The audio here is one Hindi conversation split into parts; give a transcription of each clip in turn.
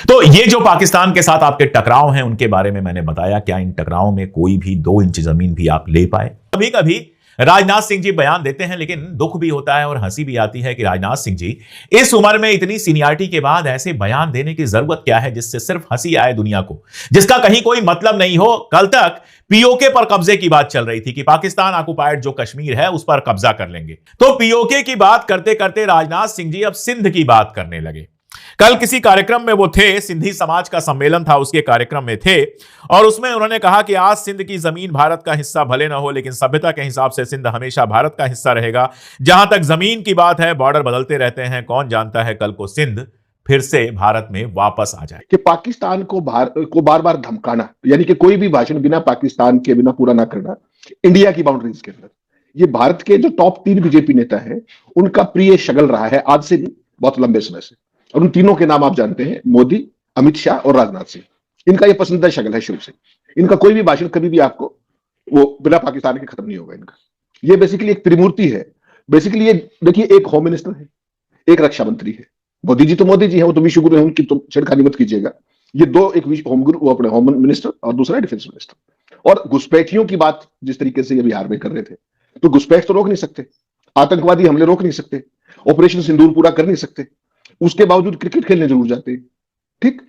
तो ये जो पाकिस्तान के साथ आपके टकराव हैं उनके बारे में मैंने बताया, क्या इन टकराव में कोई भी 2 इंच जमीन भी आप ले पाए? कभी कभी राजनाथ सिंह जी बयान देते हैं, लेकिन दुख भी होता है और हंसी भी आती है कि राजनाथ सिंह जी इस उम्र में इतनी सीनियरिटी के बाद ऐसे बयान देने की जरूरत क्या है जिससे सिर्फ हंसी आए दुनिया को, जिसका कहीं कोई मतलब नहीं हो। कल तक पीओके पर कब्जे की बात चल रही थी कि पाकिस्तान ऑक्युपाइड जो कश्मीर है उस पर कब्जा कर लेंगे, तो पीओके की बात करते करते राजनाथ सिंह जी अब सिंध की बात करने लगे। कल किसी कार्यक्रम में वो थे, सिंधी समाज का सम्मेलन था, उसके कार्यक्रम में थे और उसमें उन्होंने कहा कि आज सिंध की जमीन भारत का हिस्सा भले ना हो, लेकिन सभ्यता के हिसाब से सिंध हमेशा भारत का हिस्सा रहेगा। जहां तक जमीन की बात है, बॉर्डर बदलते रहते हैं, कौन जानता है कल को सिंध फिर से भारत में वापस आ जाए। कि पाकिस्तान को बार बार धमकाना, यानी कि कोई भी भाषण बिना पाकिस्तान के बिना पूरा ना करना इंडिया की बाउंड्रीज के अंदर, ये भारत के जो टॉप 3 बीजेपी नेता है उनका प्रिय शगल रहा है आज से नहीं, बहुत लंबे समय से। और उन तीनों के नाम आप जानते हैं, मोदी, अमित शाह और राजनाथ सिंह। इनका ये पसंदीदा शगल है शुरू से। इनका कोई भी भाषण कभी भी आपको वो बिना पाकिस्तान के खत्म नहीं होगा इनका। ये बेसिकली एक त्रिमूर्ति है। बेसिकली ये देखिए, एक होम मिनिस्टर है, एक रक्षा मंत्री है। मोदी जी तो मोदी जी है, वो तो विश्वगुरु है, उनकी तो छेड़खानी मत कीजिएगा। ये दो, एक होम गुरु, वो अपने होम मिनिस्टर और दूसरा डिफेंस मिनिस्टर। और घुसपैठियों की बात जिस तरीके से ये बिहार में कर रहे थे, तो घुसपैठ तो रोक नहीं सकते, आतंकवादी हमले रोक नहीं सकते, ऑपरेशन सिंदूर पूरा कर नहीं सकते, उसके बावजूद क्रिकेट खेलने जरूर जाते हैं। ठीक,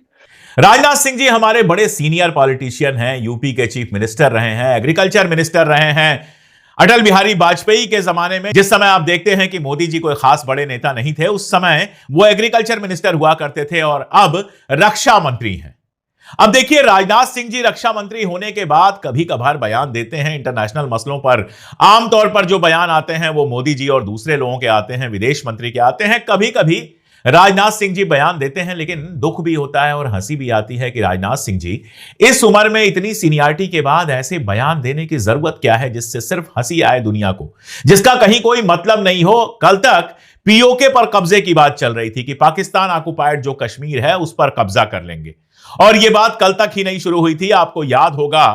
राजनाथ सिंह जी हमारे बड़े सीनियर पॉलिटिशियन हैं, यूपी के चीफ मिनिस्टर रहे हैं, एग्रीकल्चर मिनिस्टर रहे हैं अटल बिहारी वाजपेयी के जमाने में। जिस समय आप देखते हैं कि मोदी जी कोई खास बड़े नेता नहीं थे, उस समय वो एग्रीकल्चर मिनिस्टर हुआ करते थे और अब रक्षा मंत्री हैं। अब देखिए, राजनाथ सिंह जी रक्षा मंत्री होने के बाद कभी कभार बयान देते हैं इंटरनेशनल मसलों पर। आमतौर पर जो बयान आते हैं वो मोदी जी और दूसरे लोगों के आते हैं, विदेश मंत्री के आते हैं। कभी कभी राजनाथ सिंह जी बयान देते हैं, लेकिन दुख भी होता है और हंसी भी आती है कि राजनाथ सिंह जी इस उम्र में इतनी सीनियरिटी के बाद ऐसे बयान देने की जरूरत क्या है जिससे सिर्फ हंसी आए दुनिया को, जिसका कहीं कोई मतलब नहीं हो। कल तक पीओके पर कब्जे की बात चल रही थी कि पाकिस्तान ऑक्युपाइड जो कश्मीर है उस पर कब्जा कर लेंगे, और यह बात कल तक ही नहीं शुरू हुई थी। आपको याद होगा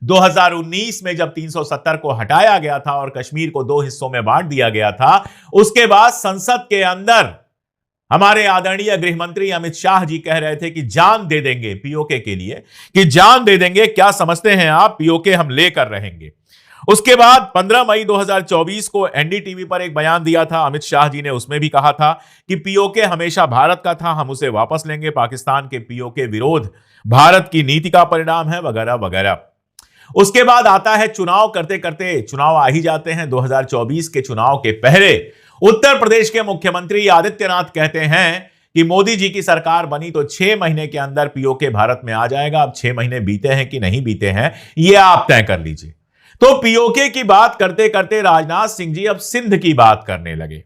2019 में जब 370 को हटाया गया था और कश्मीर को 2 हिस्सों में बांट दिया गया था, उसके बाद संसद के अंदर हमारे आदरणीय गृह मंत्री अमित शाह जी कह रहे थे कि जान दे देंगे पीओके के लिए, कि जान दे देंगे, क्या समझते हैं आप, पीओके हम लेकर रहेंगे। उसके बाद 15 मई 2024 को एनडीटीवी पर एक बयान दिया था अमित शाह जी ने, उसमें भी कहा था कि पीओके हमेशा भारत का था, हम उसे वापस लेंगे, पाकिस्तान के पीओके विरोध भारत की नीति का परिणाम है, वगैरह वगैरह। उसके बाद आता है चुनाव, करते करते चुनाव आ ही जाते हैं। 2024 के चुनाव के पहले उत्तर प्रदेश के मुख्यमंत्री आदित्यनाथ कहते हैं कि मोदी जी की सरकार बनी तो 6 महीने के अंदर पीओके भारत में आ जाएगा। अब 6 महीने बीते हैं कि नहीं बीते हैं, यह आप तय कर लीजिए। तो पीओके की बात करते करते राजनाथ सिंह जी अब सिंध की बात करने लगे।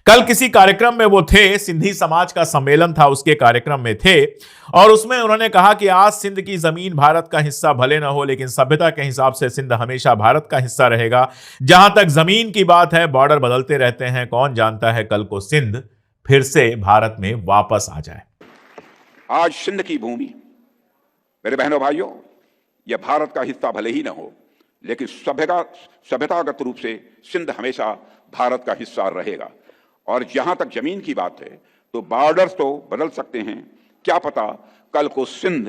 कल किसी कार्यक्रम में वो थे, सिंधी समाज का सम्मेलन था, उसके कार्यक्रम में थे और उसमें उन्होंने कहा कि आज सिंध की जमीन भारत का हिस्सा भले ना हो, लेकिन सभ्यता के हिसाब से सिंध हमेशा भारत का हिस्सा रहेगा। जहां तक जमीन की बात है, बॉर्डर बदलते रहते हैं, कौन जानता है कल को सिंध फिर से भारत में वापस आ जाए। आज सिंध की भूमि, मेरे बहनों भाइयों, यह भारत का हिस्सा भले ही ना हो, लेकिन सभ्यतागत रूप से सिंध हमेशा भारत का हिस्सा रहेगा। और जहां तक जमीन की बात है, तो बॉर्डर्स तो बदल सकते हैं, क्या पता कल को सिंध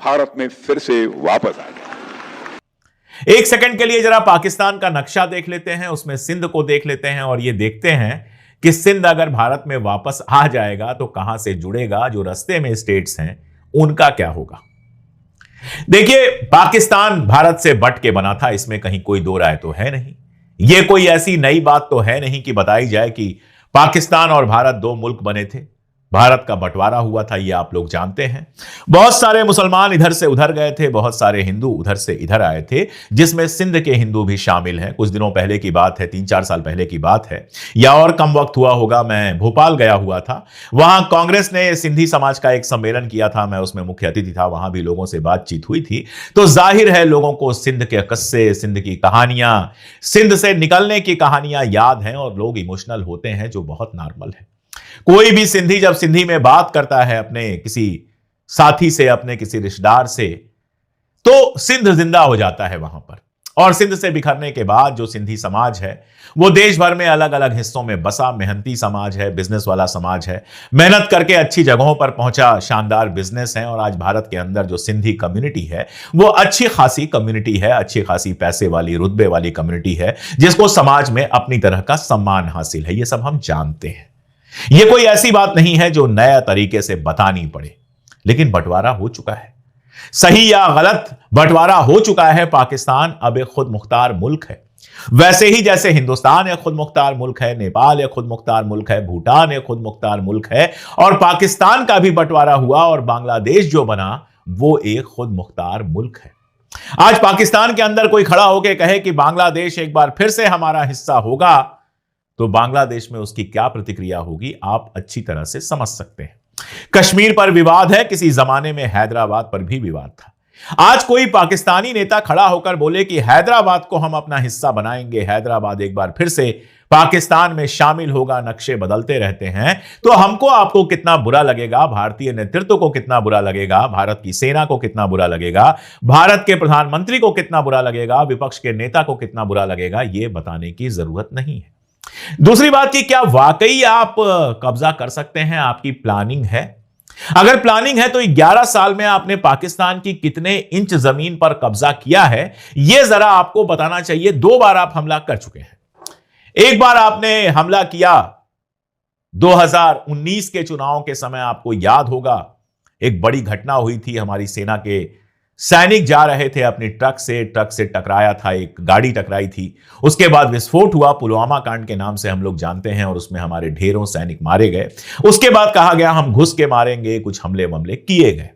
भारत में फिर से वापस आ जाए। एक सेकंड के लिए जरा पाकिस्तान का नक्शा देख लेते हैं, उसमें सिंध को देख लेते हैं और ये देखते हैं कि सिंध अगर भारत में वापस आ जाएगा तो कहां से जुड़ेगा, जो रास्ते में स्टेट्स हैं उनका क्या होगा। देखिए, पाकिस्तान भारत से बट के बना था, इसमें कहीं कोई दो राय तो है नहीं। यह कोई ऐसी नई बात तो है नहीं कि बताई जाए कि पाकिस्तान और भारत 2 मुल्क बने थे, भारत का बंटवारा हुआ था, ये आप लोग जानते हैं। बहुत सारे मुसलमान इधर से उधर गए थे, बहुत सारे हिंदू उधर से इधर आए थे, जिसमें सिंध के हिंदू भी शामिल हैं। कुछ दिनों पहले की बात है, 3-4 साल पहले की बात है, या और कम वक्त हुआ होगा। मैं भोपाल गया हुआ था, वहां कांग्रेस ने सिंधी समाज का एक सम्मेलन किया था, मैं उसमें मुख्य अतिथि था, वहां भी लोगों से बातचीत हुई थी। तो जाहिर है लोगों को सिंध के किस्से, सिंध की कहानियां, सिंध से निकलने की कहानियां याद हैं और लोग इमोशनल होते हैं, जो बहुत नॉर्मल है। कोई भी सिंधी जब सिंधी में बात करता है अपने किसी साथी से, अपने किसी रिश्तेदार से, तो सिंध जिंदा हो जाता है वहां पर। और सिंध से बिखरने के बाद जो सिंधी समाज है वो देश भर में अलग अलग हिस्सों में बसा मेहनती समाज है, बिजनेस वाला समाज है, मेहनत करके अच्छी जगहों पर पहुंचा, शानदार बिजनेस है। और आज भारत के अंदर जो सिंधी कम्युनिटी है वो अच्छी खासी कम्युनिटी है, अच्छी खासी पैसे वाली, रुतबे वाली कम्युनिटी है, जिसको समाज में अपनी तरह का सम्मान हासिल है। ये सब हम जानते हैं। ये कोई ऐसी बात नहीं है जो नया तरीके से बतानी पड़े, लेकिन बंटवारा हो चुका है। सही या गलत, बंटवारा हो चुका है। पाकिस्तान अब एक खुद मुख्तार मुल्क है। वैसे ही जैसे हिंदुस्तान एक खुद मुख्तार मुल्क है, नेपाल एक खुद मुख्तार मुल्क है, भूटान एक खुद मुख्तार मुल्क है, और पाकिस्तान का भी बंटवारा हुआ और बांग्लादेश जो बना वो एक खुद मुख्तार मुल्क है। आज पाकिस्तान के अंदर कोई खड़ा होकर कहे कि बांग्लादेश एक बार फिर से हमारा हिस्सा होगा, तो बांग्लादेश में उसकी क्या प्रतिक्रिया होगी आप अच्छी तरह से समझ सकते हैं। कश्मीर पर विवाद है, किसी जमाने में हैदराबाद पर भी विवाद था। आज कोई पाकिस्तानी नेता खड़ा होकर बोले कि हैदराबाद को हम अपना हिस्सा बनाएंगे, हैदराबाद एक बार फिर से पाकिस्तान में शामिल होगा, नक्शे बदलते रहते हैं, तो हमको आपको कितना बुरा लगेगा, भारतीय नेतृत्व को कितना बुरा लगेगा, भारत की सेना को कितना बुरा लगेगा, भारत के प्रधानमंत्री को कितना बुरा लगेगा, विपक्ष के नेता को कितना बुरा लगेगा, यह बताने की जरूरत नहीं है। दूसरी बात कि क्या वाकई आप कब्जा कर सकते हैं? आपकी प्लानिंग है? अगर प्लानिंग है तो 11 साल में आपने पाकिस्तान की कितने इंच जमीन पर कब्जा किया है, यह जरा आपको बताना चाहिए। 2 बार आप हमला कर चुके हैं। एक बार आपने हमला किया 2019 के चुनाव के समय, आपको याद होगा, एक बड़ी घटना हुई थी। हमारी सेना के सैनिक जा रहे थे अपनी ट्रक से टकराया था, एक गाड़ी टकराई थी। उसके बाद विस्फोट हुआ, पुलवामा कांड के नाम से हम लोग जानते हैं, और उसमें हमारे ढेरों सैनिक मारे गए। उसके बाद कहा गया हम घुस के मारेंगे, कुछ हमले वमले किए गए।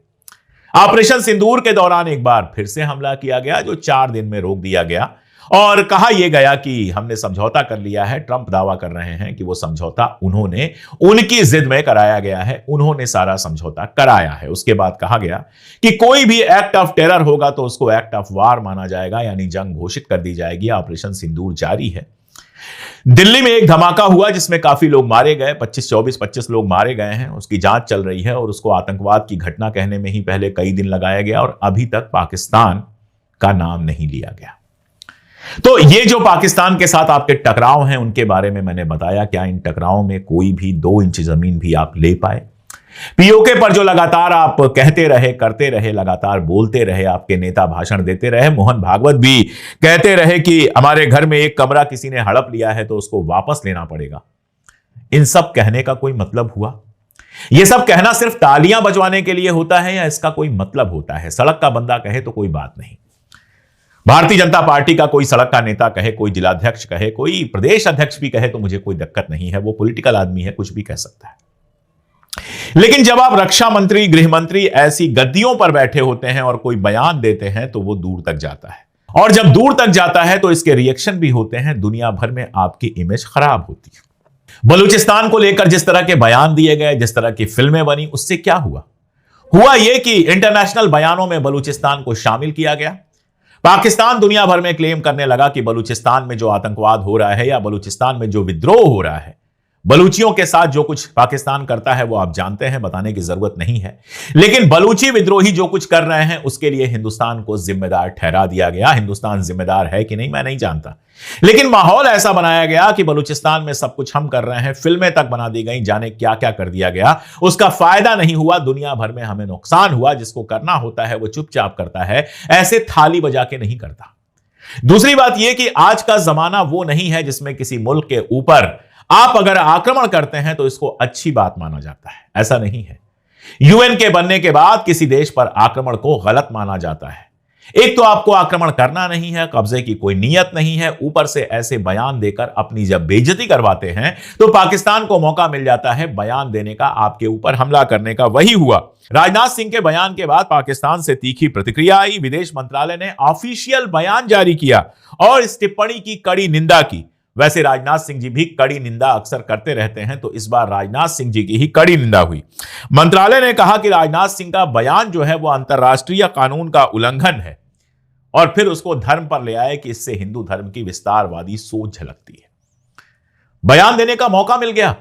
ऑपरेशन सिंदूर के दौरान एक बार फिर से हमला किया गया, जो 4 दिन में रोक दिया गया, और कहा यह गया कि हमने समझौता कर लिया है। ट्रंप दावा कर रहे हैं कि वो समझौता उन्होंने उनकी जिद में कराया गया है, उन्होंने सारा समझौता कराया है। उसके बाद कहा गया कि कोई भी एक्ट ऑफ टेरर होगा तो उसको एक्ट ऑफ वार माना जाएगा, यानी जंग घोषित कर दी जाएगी। ऑपरेशन सिंदूर जारी है। दिल्ली में एक धमाका हुआ जिसमें काफी लोग मारे गए, 25 लोग मारे गए हैं। उसकी जांच चल रही है और उसको आतंकवाद की घटना कहने में ही पहले कई दिन लगाया गया, और अभी तक पाकिस्तान का नाम नहीं लिया गया। तो ये जो पाकिस्तान के साथ आपके टकराव हैं उनके बारे में मैंने बताया। क्या इन टकरावों में कोई भी 2 इंच जमीन भी आप ले पाए? पीओके पर जो लगातार आप कहते रहे, करते रहे, लगातार बोलते रहे, आपके नेता भाषण देते रहे, मोहन भागवत भी कहते रहे कि हमारे घर में एक कमरा किसी ने हड़प लिया है तो उसको वापस लेना पड़ेगा। इन सब कहने का कोई मतलब हुआ? यह सब कहना सिर्फ तालियां बजवाने के लिए होता है या इसका कोई मतलब होता है? सड़क का बंदा कहे तो कोई बात नहीं, भारतीय जनता पार्टी का कोई सड़क का नेता कहे, कोई जिलाध्यक्ष कहे, कोई प्रदेश अध्यक्ष भी कहे तो मुझे कोई दिक्कत नहीं है। वो पॉलिटिकल आदमी है, कुछ भी कह सकता है। लेकिन जब आप रक्षा मंत्री, गृह मंत्री ऐसी गद्दियों पर बैठे होते हैं और कोई बयान देते हैं तो वो दूर तक जाता है, और जब दूर तक जाता है तो इसके रिएक्शन भी होते हैं। दुनिया भर में आपकी इमेज खराब होती है। बलूचिस्तान को लेकर जिस तरह के बयान दिए गए, जिस तरह की फिल्में बनी, उससे क्या हुआ? हुआ यह कि इंटरनेशनल बयानों में बलूचिस्तान को शामिल किया गया। पाकिस्तान दुनिया भर में क्लेम करने लगा कि बलूचिस्तान में जो आतंकवाद हो रहा है या बलूचिस्तान में जो विद्रोह हो रहा है, बलूचियों के साथ जो कुछ पाकिस्तान करता है वो आप जानते हैं, बताने की जरूरत नहीं है। लेकिन बलूची विद्रोही जो कुछ कर रहे हैं उसके लिए हिंदुस्तान को जिम्मेदार ठहरा दिया गया। हिंदुस्तान जिम्मेदार है कि नहीं मैं नहीं जानता, लेकिन माहौल ऐसा बनाया गया कि बलूचिस्तान में सब कुछ हम कर रहे हैं, फिल्में तक बना दी गई, जाने क्या क्या कर दिया गया। उसका फायदा नहीं हुआ, दुनिया भर में हमें नुकसान हुआ। जिसको करना होता है वो चुपचाप करता है, ऐसे थाली बजा के नहीं करता। दूसरी बात यह कि आज का जमाना वो नहीं है जिसमें किसी मुल्क के ऊपर आप अगर आक्रमण करते हैं तो इसको अच्छी बात माना जाता है। ऐसा नहीं है। यूएन के बनने के बाद किसी देश पर आक्रमण को गलत माना जाता है। एक तो आपको आक्रमण करना नहीं है, कब्जे की कोई नीयत नहीं है, ऊपर से ऐसे बयान देकर अपनी जब बेइज्जती करवाते हैं तो पाकिस्तान को मौका मिल जाता है बयान देने का, आपके ऊपर हमला करने का। वही हुआ। राजनाथ सिंह के बयान के बाद पाकिस्तान से तीखी प्रतिक्रिया आई। विदेश मंत्रालय ने ऑफिशियल बयान जारी किया और इस टिप्पणी की कड़ी निंदा की। वैसे राजनाथ सिंह जी भी कड़ी निंदा अक्सर करते रहते हैं, तो इस बार राजनाथ सिंह जी की ही कड़ी निंदा हुई। मंत्रालय ने कहा कि राजनाथ सिंह का बयान जो है वो अंतर्राष्ट्रीय कानून का उल्लंघन है, और फिर उसको धर्म पर ले आए कि इससे हिंदू धर्म की विस्तारवादी सोच झलकती है। बयान देने का मौका मिल गया।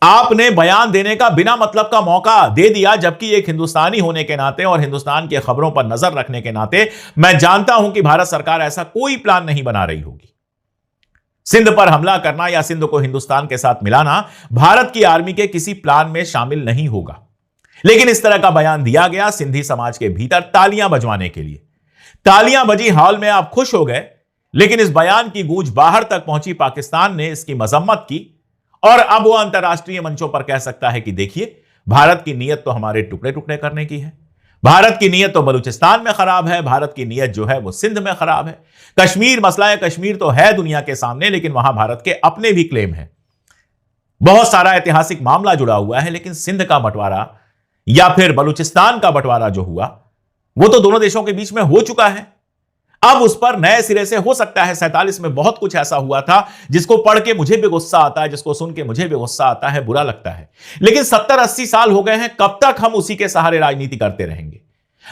आपने बयान देने का बिना मतलब का मौका दे दिया, जबकि एक हिंदुस्तानी होने के नाते और हिंदुस्तान की खबरों पर नजर रखने के नाते मैं जानता हूं कि भारत सरकार ऐसा कोई प्लान नहीं बना रही होगी। सिंध पर हमला करना या सिंध को हिंदुस्तान के साथ मिलाना भारत की आर्मी के किसी प्लान में शामिल नहीं होगा। लेकिन इस तरह का बयान दिया गया सिंधी समाज के भीतर तालियां बजवाने के लिए। तालियां बजी, हॉल में आप खुश हो गए, लेकिन इस बयान की गूंज बाहर तक पहुंची। पाकिस्तान ने इसकी मजम्मत की और अब वो अंतर्राष्ट्रीय मंचों पर कह सकता है कि देखिए, भारत की नीयत तो हमारे टुकड़े टुकड़े करने की है, भारत की नीयत तो बलूचिस्तान में खराब है, भारत की नीयत जो है वो सिंध में खराब है। कश्मीर, मसला है कश्मीर तो है दुनिया के सामने, लेकिन वहां भारत के अपने भी क्लेम है, बहुत सारा ऐतिहासिक मामला जुड़ा हुआ है। लेकिन सिंध का बंटवारा या फिर बलूचिस्तान का बंटवारा जो हुआ वो तो दोनों देशों के बीच में हो चुका है। अब उस पर नए सिरे से हो सकता है। 47 में बहुत कुछ ऐसा हुआ था जिसको पढ़ के मुझे भी गुस्सा आता है, जिसको सुन के मुझे भी गुस्सा आता है, बुरा लगता है। लेकिन 70-80 साल हो गए हैं, कब तक हम उसी के सहारे राजनीति करते रहेंगे?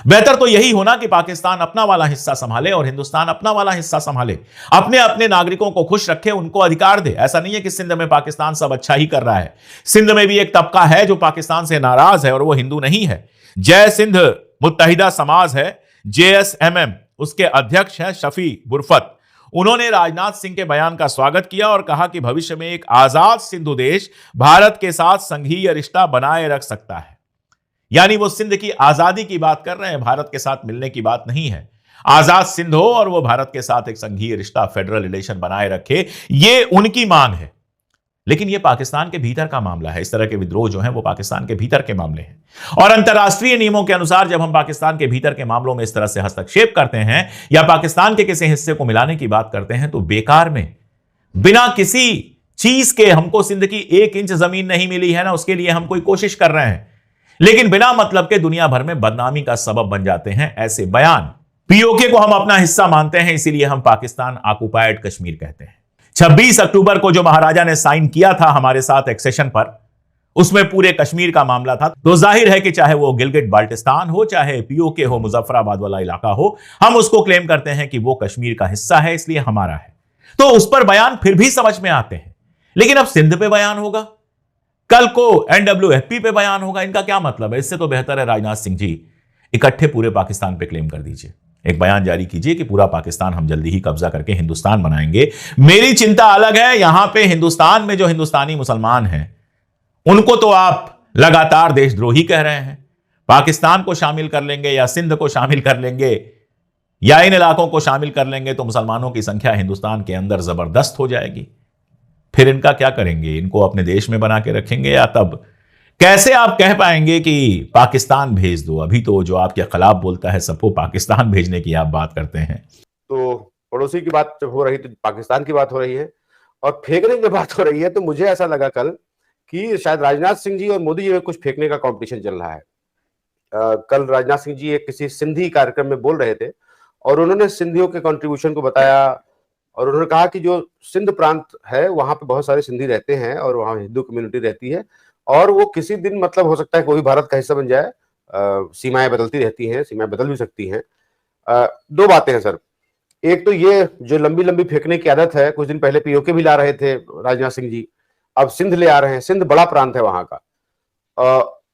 बेहतर तो यही होना कि पाकिस्तान अपना वाला हिस्सा संभाले और हिंदुस्तान अपना वाला हिस्सा संभाले, अपने अपने नागरिकों को खुश रखे, उनको अधिकार दे। ऐसा नहीं है कि सिंध में पाकिस्तान सब अच्छा ही कर रहा है। सिंध में भी एक तबका है जो पाकिस्तान से नाराज है और वो हिंदू नहीं है। जय सिंध मुत्तहिदा समाज है, JSMM, उसके अध्यक्ष हैं शफी बुरफत। उन्होंने राजनाथ सिंह के बयान का स्वागत किया और कहा कि भविष्य में एक आजाद सिंधु देश भारत के साथ संघीय रिश्ता बनाए रख सकता है। यानी वो सिंध की आजादी की बात कर रहे हैं, भारत के साथ मिलने की बात नहीं है। आजाद सिंध हो और वो भारत के साथ एक संघीय रिश्ता, फेडरल रिलेशन बनाए रखे, ये उनकी मांग है। लेकिन ये पाकिस्तान के भीतर का मामला है। इस तरह के विद्रोह जो हैं वो पाकिस्तान के भीतर के मामले हैं और अंतर्राष्ट्रीय नियमों के अनुसार जब हम पाकिस्तान के भीतर के मामलों में इस तरह से हस्तक्षेप करते हैं या पाकिस्तान के किसी हिस्से को मिलाने की बात करते हैं तो बेकार में, बिना किसी चीज के, हमको सिंध की 1 इंच जमीन नहीं मिली है ना, उसके लिए हम कोई कोशिश कर रहे हैं, लेकिन बिना मतलब के दुनिया भर में बदनामी का सबब बन जाते हैं ऐसे बयान। POK को हम अपना हिस्सा मानते हैं, इसीलिए हम पाकिस्तान ऑक्युपाइड कश्मीर कहते हैं। 26 अक्टूबर को जो महाराजा ने साइन किया था हमारे साथ एक्सेशन पर, उसमें पूरे कश्मीर का मामला था। तो जाहिर है कि चाहे वो गिलगिट बाल्टिस्तान हो, चाहे POK हो, मुजफ्फराबाद वाला इलाका हो, हम उसको क्लेम करते हैं कि वो कश्मीर का हिस्सा है, इसलिए हमारा है। तो उस पर बयान फिर भी समझ में आते हैं। लेकिन अब सिंध पे बयान होगा, कल को NWFP पे बयान होगा, इनका क्या मतलब है? इससे तो बेहतर है राजनाथ सिंह जी इकट्ठे पूरे पाकिस्तान पे क्लेम कर दीजिए, एक बयान जारी कीजिए कि पूरा पाकिस्तान हम जल्दी ही कब्जा करके हिंदुस्तान बनाएंगे। मेरी चिंता अलग है, यहां पे हिंदुस्तान में जो हिंदुस्तानी मुसलमान हैं उनको तो आप लगातार देशद्रोही कह रहे हैं। पाकिस्तान को शामिल कर लेंगे या सिंध को शामिल कर लेंगे या इन इलाकों को शामिल कर लेंगे तो मुसलमानों की संख्या हिंदुस्तान के अंदर जबरदस्त हो जाएगी। फिर इनका क्या करेंगे? इनको अपने देश में बना के रखेंगे या तब कैसे आप कह पाएंगे कि पाकिस्तान भेज दो? अभी तो जो आपके खिलाफ बोलता है सबको पाकिस्तान भेजने की आप बात करते हैं। तो पड़ोसी की बात जब हो रही तो पाकिस्तान की बात हो रही है और फेंकने की बात हो रही है, तो मुझे ऐसा लगा कल कि शायद राजनाथ सिंह जी और मोदी जी में कुछ फेंकने का कंपटीशन चल रहा है। कल राजनाथ सिंह जी एक किसी सिंधी कार्यक्रम में बोल रहे थे और उन्होंने सिंधियों के कंट्रीब्यूशन को बताया और उन्होंने कहा कि जो सिंध प्रांत है वहां पे बहुत सारे सिंधी रहते हैं और वहां हिंदू कम्युनिटी रहती है और वो किसी दिन मतलब हो सकता है कोई भारत का हिस्सा बन जाए। सीमाएं बदलती रहती हैं, सीमाएं बदल भी सकती हैं। 2 बातें हैं सर। एक तो ये जो लंबी लंबी फेंकने की आदत है, कुछ दिन पहले POK भी ला रहे थे राजनाथ सिंह जी, अब सिंध ले आ रहे हैं। सिंध बड़ा प्रांत है वहां का।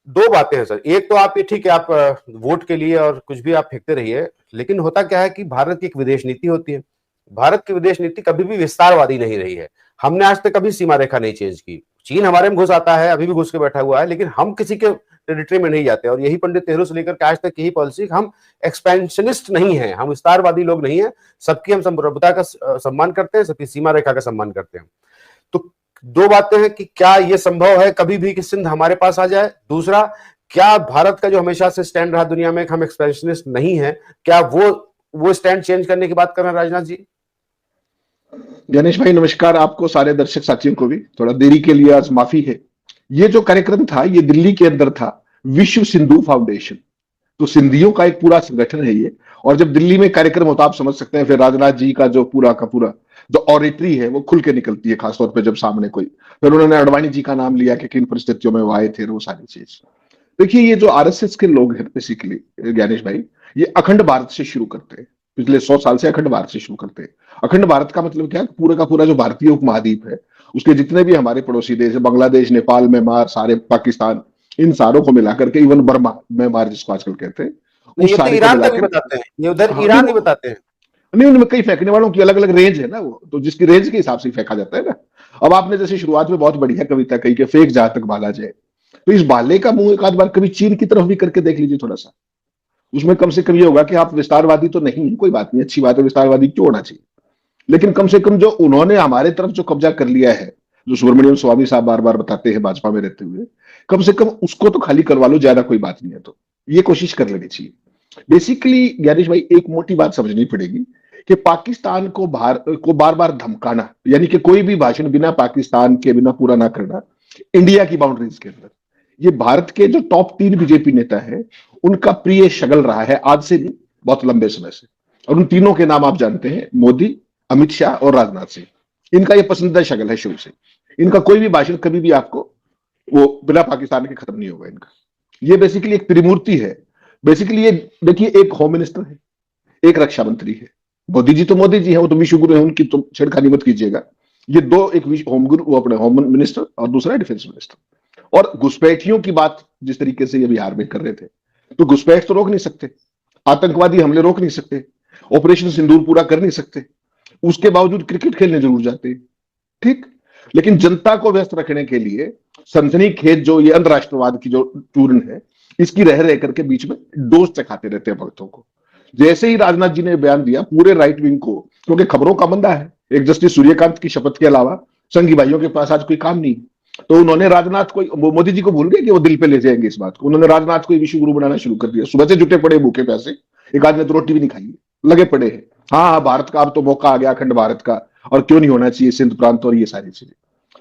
2 बातें हैं सर। एक तो आप ये ठीक है, आप वोट के लिए और कुछ भी आप फेंकते रहिए, लेकिन होता क्या है कि भारत की एक विदेश नीति होती है। भारत की विदेश नीति कभी भी विस्तारवादी नहीं रही है। हमने आज तक कभी सीमा रेखा नहीं चेंज की। चीन हमारे में घुस आता है, अभी भी घुस के बैठा हुआ है, लेकिन हम किसी के टेरिटरी में नहीं जाते। और यही पंडित नेहरू से लेकर के आज तक यही पॉलिसी, हम एक्सपेंशनिस्ट नहीं है, हम विस्तारवादी लोग नहीं है। सबकी हम संप्रभुता का सम्मान करते हैं, सबकी सीमा रेखा का सम्मान करते हैं। तो 2 बातें हैं कि क्या यह संभव है कभी भी कि सिंध हमारे पास आ जाए? दूसरा, क्या भारत का जो हमेशा से स्टैंड रहा दुनिया में, हम एक्सपेंशनिस्ट नहीं है, क्या वो स्टैंड चेंज करने की बात कर रहे हैं राजनाथ जी? गणेश भाई नमस्कार, आपको सारे दर्शक साथियों को भी थोड़ा देरी के लिए आज माफी है। ये जो कार्यक्रम था ये दिल्ली के अंदर था, विश्व सिंधु फाउंडेशन, तो सिंधियों का एक पूरा संगठन है ये। और जब दिल्ली में कार्यक्रम होता आप समझ सकते हैं, फिर राजनाथ जी का जो पूरा का पूरा जो ऑरेटरी है वो खुल के निकलती है, खासतौर पर जब सामने कोई, फिर उन्होंने अडवाणी जी का नाम लिया कि किन परिस्थितियों में वो आए थे, वो सारी चीज। देखिए ये जो RSS के लोग हैं बेसिकली ज्ञानेश भाई, ये अखंड भारत से शुरू करते हैं, पिछले 100 साल से अखंड भारत से शुरू करते हैं। अखंड भारत का मतलब क्या है? पूरा का पूरा जो भारतीय उपमहाद्वीप है उसके जितने भी हमारे पड़ोसी देश, बांग्लादेश, नेपाल, म्यांमार, सारे पाकिस्तान, इन सारों को मिलाकर के, इवन बर्मा, म्यांमार जिसको आजकल कहते हैं, नहीं, उस ये तो सारे को ईरान का भी मिलाकर, बताते हैं, ये उधर हाँ, ईरान ही बताते हैं। नहीं, उनमें कई फेंकने वालों की अलग अलग रेंज है ना, वो तो जिसकी रेंज के हिसाब से ही फेंका जाता है ना। अब आपने जैसे शुरुआत में बहुत बढ़िया कविता कही कि फेंक जहां तक भाला जाए, तो इस भाले का मुंह एक आध बार कभी चीन की तरफ भी करके देख लीजिए थोड़ा सा। उसमें कम से कम ये होगा कि आप विस्तारवादी तो नहीं है, कोई बात नहीं, अच्छी बात है, विस्तारवादी क्यों होना चाहिए, लेकिन कम से कम जो उन्होंने हमारे तरफ जो कब्जा कर लिया है, जो सुब्रमण्यम स्वामी साहब बार बार बताते हैं भाजपा में रहते हुए, कम से कम उसको तो खाली करवा लो, ज्यादा कोई बात नहीं है, तो ये कोशिश कर लेनी चाहिए। बेसिकली ज्ञानेश भाई, एक मोटी बात समझनी पड़ेगी कि पाकिस्तान को बार बार धमकाना, यानी कि कोई भी भाषण बिना पाकिस्तान के बिना पूरा ना करना इंडिया की बाउंड्रीज के अंदर, ये भारत के जो टॉप 3 बीजेपी नेता है उनका प्रिय शगल रहा है, आज से नहीं, बहुत लंबे समय से। और उन तीनों के नाम आप जानते हैं, मोदी, अमित शाह और राजनाथ सिंह। इनका ये पसंदीदा शगल है शुरू से। इनका कोई भी भाषण कभी भी आपको वो बिना पाकिस्तान के खत्म नहीं होगा इनका। ये बेसिकली एक त्रिमूर्ति है। बेसिकली ये देखिए, एक होम मिनिस्टर है, एक रक्षा मंत्री है। मोदी जी तो मोदी जी हैं, वो तो विश्व गुरु हैं, उनकी तो छेड़खानी मत कीजिएगा। ये दो, एक होम गुरु, वो अपने होम मिनिस्टर, और दूसरा डिफेंस मिनिस्टर। और घुसपैठियों की बात जिस तरीके से ये बिहार में कर रहे थे, तो घुसपैठ तो रोक नहीं सकते, आतंकवादी हमले रोक नहीं सकते, ऑपरेशन सिंदूर पूरा कर नहीं सकते, उसके बावजूद क्रिकेट खेलने जरूर जाते हैं, ठीक। लेकिन जनता को व्यस्त रखने के लिए सनसनीखेज जो ये अंतरराष्ट्रवाद की जो चूर्ण है, इसकी रह रह करके बीच में डोज चखाते रहते हैं भक्तों को। जैसे ही राजनाथ जी ने बयान दिया, पूरे राइट विंग को, क्योंकि खबरों का मंदा है, एक जस्टिस सूर्यकांत की शपथ के अलावा संघी भाइयों के पास आज कोई काम नहीं, तो उन्होंने राजनाथ को, मोदी जी को भूल गए कि वो दिल पे ले जाएंगे इस बात को, उन्होंने राजनाथ को विश्व गुरु बनाना शुरू कर दिया। सुबह से जुटे पड़े भूखे प्यासे, एक आदमी तो रोटी भी नहीं खाई, लगे पड़े हैं। हाँ, भारत का अब तो मौका आ गया, अखंड भारत का, और क्यों नहीं होना चाहिए सिंध प्रांत और ये सारी चीजें।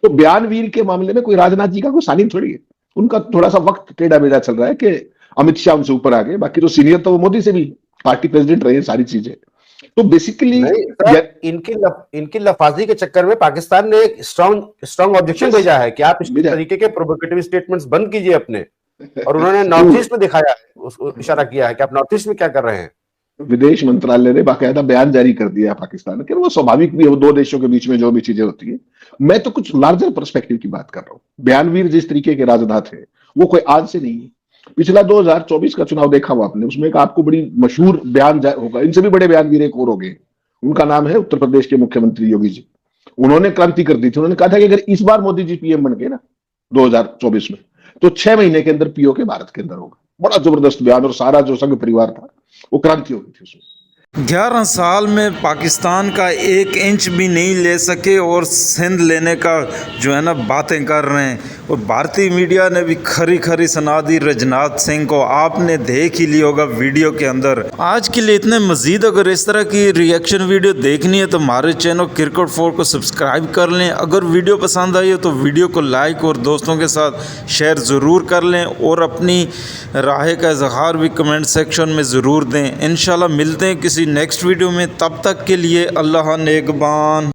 तो बयानवीर के मामले में कोई राजनाथ जी का कोई सानी थोड़ी है, उनका थोड़ा सा वक्त टेढ़ा मेढ़ा चल रहा है कि अमित शाह उनसे ऊपर आ गए, बाकी तो सीनियर तो वो मोदी से भी, पार्टी प्रेसिडेंट रहे, सारी चीजें। तो बेसिकली इनकी लफाजी के चक्कर में पाकिस्तान ने एक स्ट्रॉन्ग ऑब्जेक्शन भेजा है कि आप इस तरीके के प्रोवोकेटिव स्टेटमेंट्स बंद कीजिए अपने, और उन्होंने नॉर्थ ईस्ट में दिखाया है, इशारा किया है कि आप नॉर्थ ईस्ट में क्या कर रहे हैं। विदेश मंत्रालय ने बाकायदा बयान जारी कर दिया है पाकिस्तान के, वो स्वाभाविक भी है, वो दो देशों के बीच में जो भी चीजें होती है। मैं तो कुछ लार्जर पर्सपेक्टिव की बात कर रहा हूँ। बयानवीर जिस तरीके के राजनाथ है, वो कोई आज से नहीं है। पिछला 2024 का चुनाव देखा हुआ आपने, उसमें एक आपको बड़ी मशहूर बयान होगा, इनसे भी बड़े बयानवीर एक और हो गए, उनका नाम है उत्तर प्रदेश के मुख्यमंत्री योगी जी। उन्होंने क्रांति कर दी थी। उन्होंने कहा था कि अगर इस बार मोदी जी पीएम बन गए ना 2024 में, तो 6 महीने के अंदर पीओके भारत के अंदर होगा। बड़ा जबरदस्त बयान, और सारा जो संघ परिवार था वो क्रांति हो गई थी उसमें। 11 साल में पाकिस्तान का 1 इंच भी नहीं ले सके और सिंध लेने का जो है ना बातें कर रहे हैं। और भारतीय मीडिया ने भी खरी खरी सुना दी राजनाथ सिंह को, आपने देख ही लिया होगा वीडियो के अंदर। आज के लिए इतने, मजीद अगर इस तरह की रिएक्शन वीडियो देखनी है तो हमारे चैनल क्रिकेट 4 को सब्सक्राइब कर लें। अगर वीडियो पसंद आई हो तो वीडियो को लाइक और दोस्तों के साथ शेयर ज़रूर कर लें, और अपनी राय का इजहार भी कमेंट सेक्शन में ज़रूर दें। इंशाल्लाह मिलते हैं किसी नेक्स्ट वीडियो में, तब तक के लिए अल्लाह नेगबान।